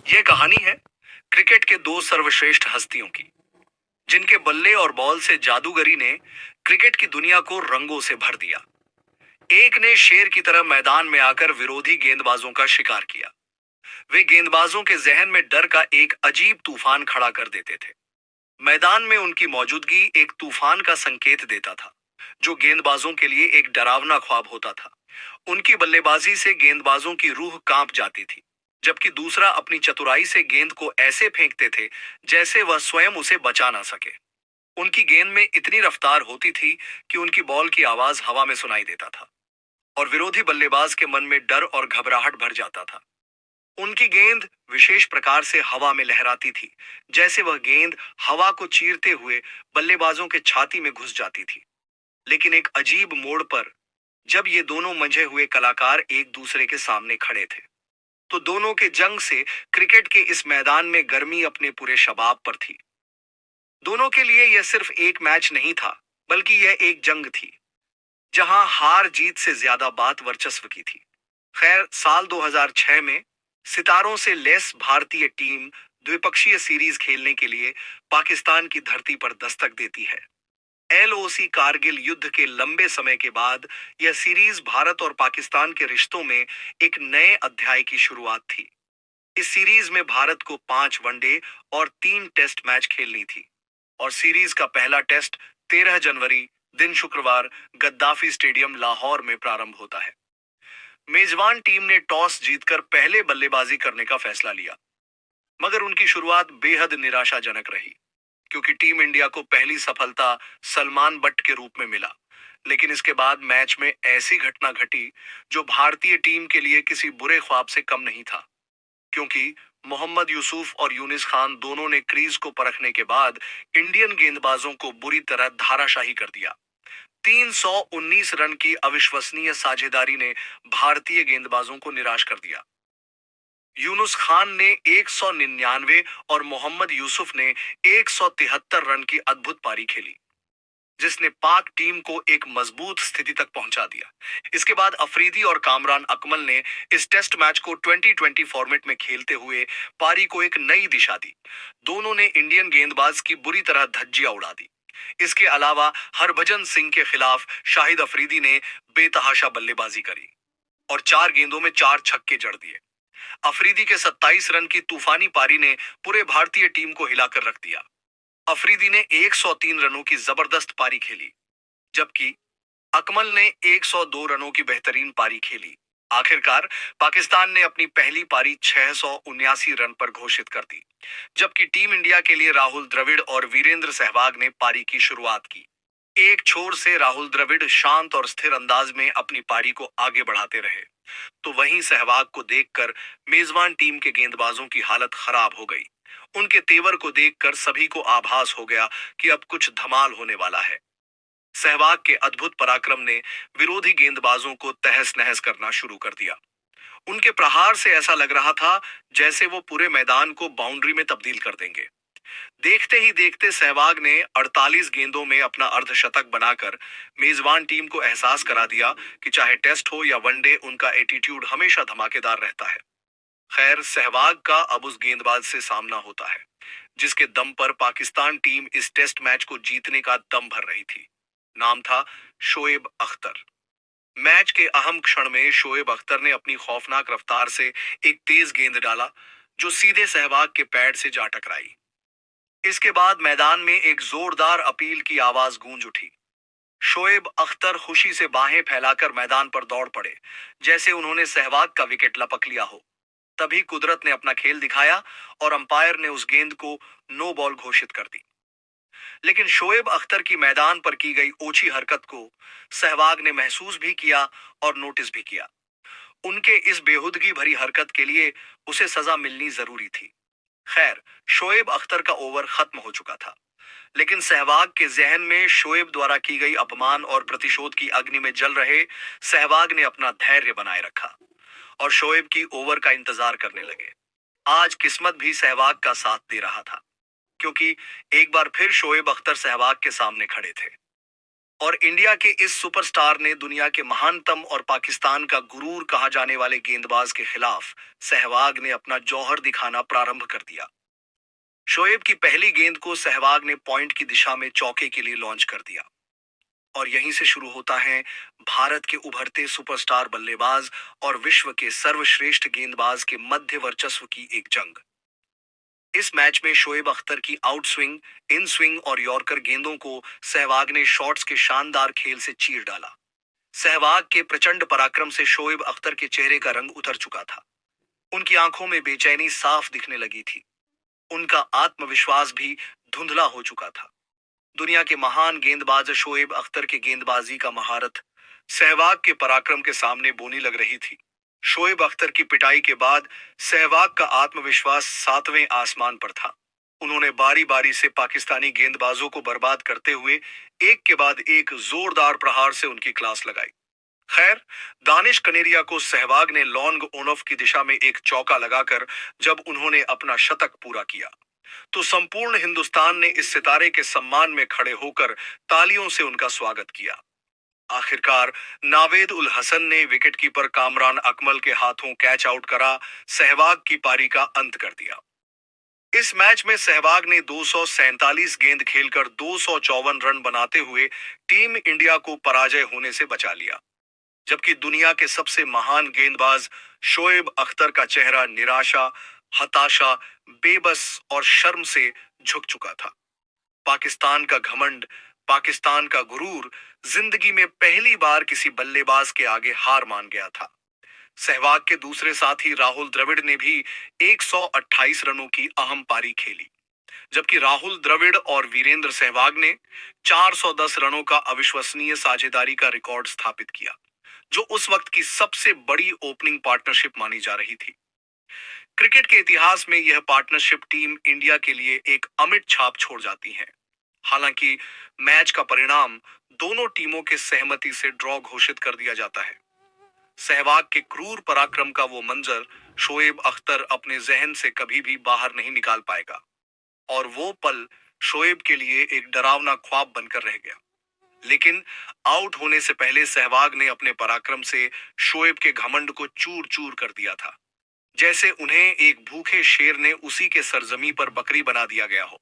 यह कहानी है क्रिकेट के दो सर्वश्रेष्ठ हस्तियों की, जिनके बल्ले और बॉल से जादूगरी ने क्रिकेट की दुनिया को रंगों से भर दिया। एक ने शेर की तरह मैदान में आकर विरोधी गेंदबाजों का शिकार किया। वे गेंदबाजों के जहन में डर का एक अजीब तूफान खड़ा कर देते थे। मैदान में उनकी मौजूदगी एक तूफान का संकेत देता था, जो गेंदबाजों के लिए एक डरावना ख्वाब होता था। उनकी बल्लेबाजी से गेंदबाजों की रूह कांप जाती थी, जबकि दूसरा अपनी चतुराई से गेंद को ऐसे फेंकते थे जैसे वह स्वयं उसे बचा ना सके। उनकी गेंद में इतनी रफ्तार होती थी कि उनकी बॉल की आवाज हवा में सुनाई देता था और विरोधी बल्लेबाज के मन में डर और घबराहट भर जाता था। उनकी गेंद विशेष प्रकार से हवा में लहराती थी, जैसे वह गेंद हवा को चीरते हुए बल्लेबाजों के छाती में घुस जाती थी। लेकिन एक अजीब मोड़ पर, जब ये दोनों मंझे हुए कलाकार एक दूसरे के सामने खड़े थे, तो दोनों के जंग से क्रिकेट के इस मैदान में गर्मी अपने पूरे शबाब पर थी। दोनों के लिए यह सिर्फ एक मैच नहीं था, बल्कि यह एक जंग थी, जहां हार जीत से ज्यादा बात वर्चस्व की थी। खैर, साल 2006 में सितारों से लैस भारतीय टीम द्विपक्षीय सीरीज खेलने के लिए पाकिस्तान की धरती पर दस्तक देती है। एलओसी कारगिल युद्ध के लंबे समय के बाद यह सीरीज भारत और पाकिस्तान के रिश्तों में एक नए अध्याय की शुरुआत थी। इस सीरीज में भारत को 5 वनडे और 3 टेस्ट मैच खेलनी थी, और सीरीज का पहला टेस्ट 13 जनवरी, दिन शुक्रवार, गद्दाफी स्टेडियम लाहौर में प्रारंभ होता है। मेजबान टीम ने टॉस जीतकर पहले बल्लेबाजी करने का फैसला लिया, मगर उनकी शुरुआत बेहद निराशाजनक रही, क्योंकि टीम इंडिया को पहली सफलता सलमान बट के रूप में मिला। लेकिन इसके बाद मैच में ऐसी घटना घटी जो भारतीय टीम के लिए किसी बुरे ख्वाब से कम नहीं था, क्योंकि मोहम्मद यूसुफ और यूनिस खान दोनों ने क्रीज को परखने के बाद इंडियन गेंदबाजों को बुरी तरह धाराशाही कर दिया। 319 रन की अविश्वसनीय साझेदारी ने भारतीय गेंदबाजों को निराश कर दिया। यूनुस खान ने 199 और मोहम्मद यूसुफ ने 173 रन की अद्भुत पारी खेली, जिसने पाक टीम को एक मजबूत स्थिति तक पहुंचा दिया। इसके बाद अफरीदी और कामरान अकमल ने इस टेस्ट मैच को 2020 फॉर्मेट में खेलते हुए पारी को एक नई दिशा दी। दोनों ने इंडियन गेंदबाज की बुरी तरह धज्जियां उड़ा दी। इसके अलावा हरभजन सिंह के खिलाफ शाहिद अफरीदी ने बेतहाशा बल्लेबाजी करी और 4 गेंदों में 4 छक्के जड़ दिए। अफरीदी के 27 रन की तूफानी पारी ने पूरे भारतीय टीम को हिलाकर रख दिया। अफरीदी ने 103 रनों की जबरदस्त पारी खेली, जबकि अकमल ने 102 रनों की बेहतरीन पारी खेली। आखिरकार पाकिस्तान ने अपनी पहली पारी 679 रन पर घोषित कर दी, जबकि टीम इंडिया के लिए राहुल द्रविड़ और वीरेंद्र सहवाग ने पारी की शुरुआत की। एक छोर से राहुल द्रविड़ शांत और स्थिर अंदाज में अपनी पारी को आगे बढ़ाते रहे, तो वहीं सहवाग को देखकर मेजबान टीम के गेंदबाजों की हालत खराब हो गई। उनके तेवर को देखकर सभी को आभास हो गया कि अब कुछ धमाल होने वाला है। सहवाग के अद्भुत पराक्रम ने विरोधी गेंदबाजों को तहस नहस करना शुरू कर दिया। उनके प्रहार से ऐसा लग रहा था जैसे वो पूरे मैदान को बाउंड्री में तब्दील कर देंगे। देखते ही देखते सहवाग ने 48 गेंदों में अपना अर्धशतक बनाकर मेजबान टीम को एहसास करा दिया कि चाहे टेस्ट हो या वनडे, उनका एटीट्यूड हमेशा धमाकेदार रहता है। खैर, सहवाग का अब उस गेंदबाज से सामना होता है जिसके दम पर पाकिस्तान टीम इस टेस्ट मैच को जीतने का दम भर रही थी। नाम था शोएब अख्तर। मैच के अहम क्षण में शोएब अख्तर ने अपनी खौफनाक रफ्तार से एक तेज गेंद डाला, जो सीधे सहवाग के पैड से जा टकराई। इसके बाद मैदान में एक जोरदार अपील की आवाज गूंज उठी। शोएब अख्तर खुशी से बाहें फैलाकर मैदान पर दौड़ पड़े, जैसे उन्होंने सहवाग का विकेट लपक लिया हो। तभी कुदरत ने अपना खेल दिखाया और अंपायर ने उस गेंद को नो बॉल घोषित कर दी। लेकिन शोएब अख्तर की मैदान पर की गई ओछी हरकत को सहवाग ने महसूस भी किया और नोटिस भी किया। उनके इस बेहुदगी भरी हरकत के लिए उसे सजा मिलनी जरूरी थी। खैर, शोएब अख्तर का ओवर खत्म हो चुका था, लेकिन सहवाग के जहन में शोएब द्वारा की गई अपमान और प्रतिशोध की अग्नि में जल रहे सहवाग ने अपना धैर्य बनाए रखा और शोएब की ओवर का इंतजार करने लगे। आज किस्मत भी सहवाग का साथ दे रहा था, क्योंकि एक बार फिर शोएब अख्तर सहवाग के सामने खड़े थे। और इंडिया के इस सुपरस्टार ने दुनिया के महानतम और पाकिस्तान का गुरूर कहा जाने वाले गेंदबाज के खिलाफ सहवाग ने अपना जौहर दिखाना प्रारंभ कर दिया। शोएब की पहली गेंद को सहवाग ने पॉइंट की दिशा में चौके के लिए लॉन्च कर दिया और यहीं से शुरू होता है भारत के उभरते सुपरस्टार बल्लेबाज और विश्व के सर्वश्रेष्ठ गेंदबाज के मध्य वर्चस्व की एक जंग। इस मैच में शोएब अख्तर की आउट स्विंग, इन स्विंग और यॉर्कर गेंदों को सहवाग ने शॉट्स के शानदार खेल से चीर डाला। सहवाग के प्रचंड पराक्रम से शोएब अख्तर के चेहरे का रंग उतर चुका था। उनकी आंखों में बेचैनी साफ दिखने लगी थी। उनका आत्मविश्वास भी धुंधला हो चुका था। दुनिया के महान गेंदबाज शोएब अख्तर के गेंदबाजी का महारत सहवाग के पराक्रम के सामने बोनी लग रही थी। शोएब अख्तर की पिटाई के बाद सहवाग का आत्मविश्वास सातवें आसमान पर था। उन्होंने बारी बारी से पाकिस्तानी गेंदबाजों को बर्बाद करते हुए एक के बाद एक जोरदार प्रहार से उनकी क्लास लगाई। खैर, दानिश कनेरिया को सहवाग ने लॉन्ग ऑन ऑफ की दिशा में एक चौका लगाकर जब उन्होंने अपना शतक पूरा किया तो संपूर्ण हिंदुस्तान ने इस सितारे के सम्मान में खड़े होकर तालियों से उनका स्वागत किया। आखिरकार नावेद उल हसन ने विकेटकीपर कामरान अकमल के हाथों कैच आउट करा सहवाग की पारी का अंत कर दिया। इस मैच में सहवाग ने 247 गेंद खेलकर 254 रन बनाते हुए टीम इंडिया को पराजय होने से बचा लिया, जबकि दुनिया के सबसे महान गेंदबाज शोएब अख्तर का चेहरा निराशा, हताशा, बेबस और शर्म से झुक चुका था। पाकिस्तान का घमंड, पाकिस्तान का गुरूर जिंदगी में पहली बार किसी बल्लेबाज के आगे हार मान गया था। सहवाग के दूसरे साथी राहुल द्रविड़ ने भी 128 रनों की अहम पारी खेली, जबकि राहुल द्रविड़ और वीरेंद्र सहवाग ने 410 रनों का अविश्वसनीय साझेदारी का रिकॉर्ड स्थापित किया, जो उस वक्त की सबसे बड़ी ओपनिंग पार्टनरशिप मानी जा रही थी। क्रिकेट के इतिहास में यह पार्टनरशिप टीम इंडिया के लिए एक अमिट छाप छोड़ जाती है। हालांकि मैच का परिणाम दोनों टीमों के सहमति से ड्रॉ घोषित कर दिया जाता है। सहवाग के क्रूर पराक्रम का वो मंजर शोएब अख्तर अपने जहन से कभी भी बाहर नहीं निकाल पाएगा और वो पल शोएब के लिए एक डरावना ख्वाब बनकर रह गया। लेकिन आउट होने से पहले सहवाग ने अपने पराक्रम से शोएब के घमंड को चूर चूर कर दिया था, जैसे उन्हें एक भूखे शेर ने उसी के सरजमी पर बकरी बना दिया गया हो।